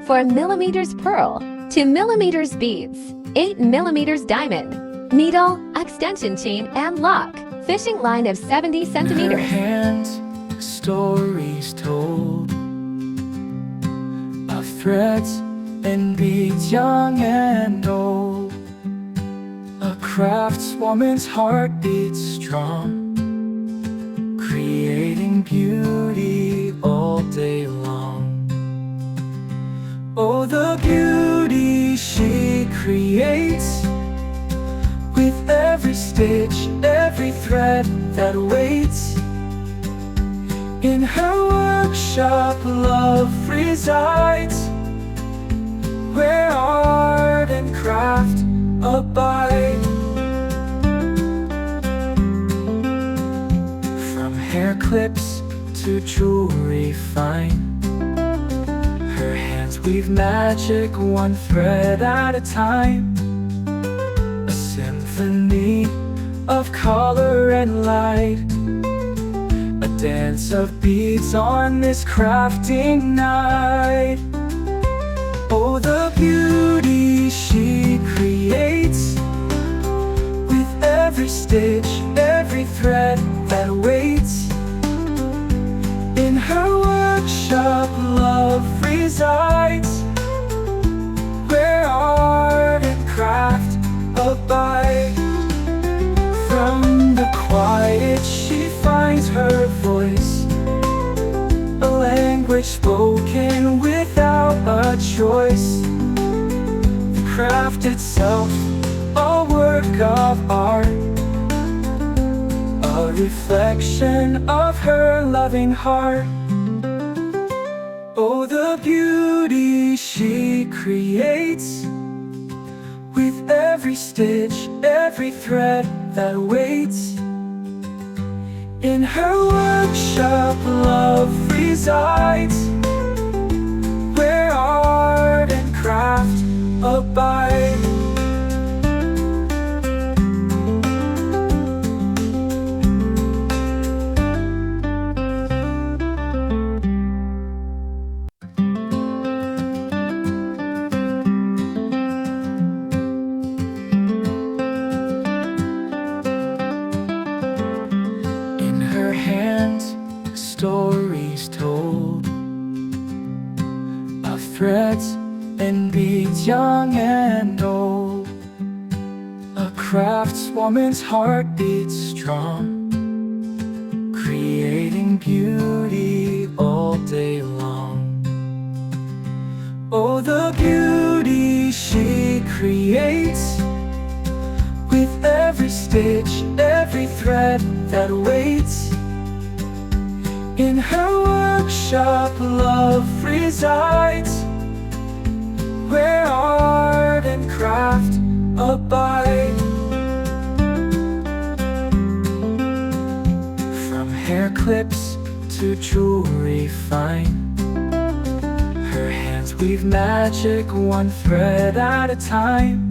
4 millimeters pearl, 2 millimeters beads, 8 millimeters diamond, needle, extension chain and lock, fishing line of 70 centimeters. In her hands, stories told of threads and beads, young and old. A craftswoman's heart beats strong, creating beauty all day long. Oh, the beauty she creates, with every stitch, every thread that waits. In her workshop, love resides, where art and craft abide. From hair clips to jewelry fine, her hands weave magic, one thread at a time. A symphony of color and light, a dance of beads on this crafting night. Oh, the beauty she creates, with every stitch, every thread that waits. In her workshop, love resides, where art and craft abide. From the quiet she finds her voice, a language spoken without a choice. The craft itself, a work of art, a reflection of her loving heart. Oh, the beauty she creates, with every stitch, every thread that waits. In her workshop, love resides, where art and craft abide. Hands, stories told of threads and beads, young and old. A craftswoman's heart beats strong, creating beauty all day long. Oh, the beauty she creates, with every stitch, every thread that waits. In her workshop, love resides, where art and craft abide. From hair clips to jewelry fine, her hands weave magic, one thread at a time.